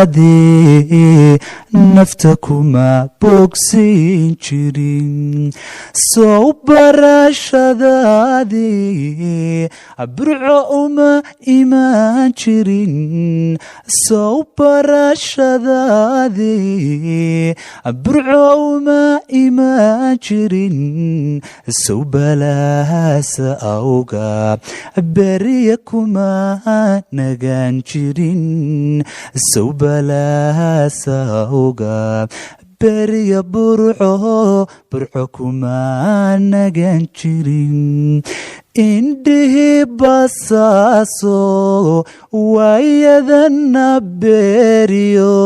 baridadaadii nafta kuma bogsiin jirin soo barashadaadii burco uma imaan jirin soo barashadaadii burco uma imaan jirin sow balahaasa awga beriya kuma nagaan jirin sow balahaasa awga beriya burco kuma nagaan jirin indhihi basaaso waayadana beeriyo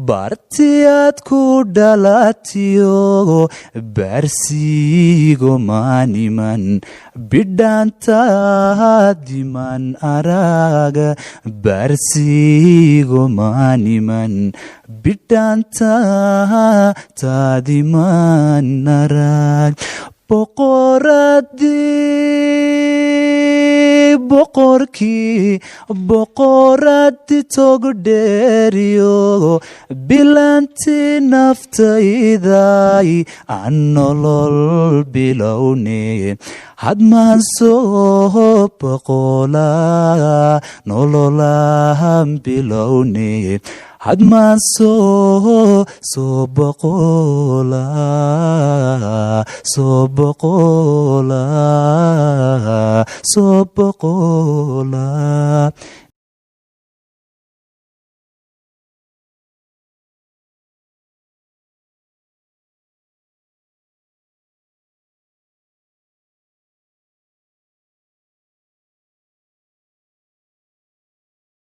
bartiyaad ku dhalatiyo baarsiigo maaniman bidhaantaadiman araga baarsiigo maaniman bidhaantaadiman arag boqoradi togdheeriyo bilanti naftayday aan nolol bilowne hadmaan soo boqola nololahan bilowne hadmaan soo boqola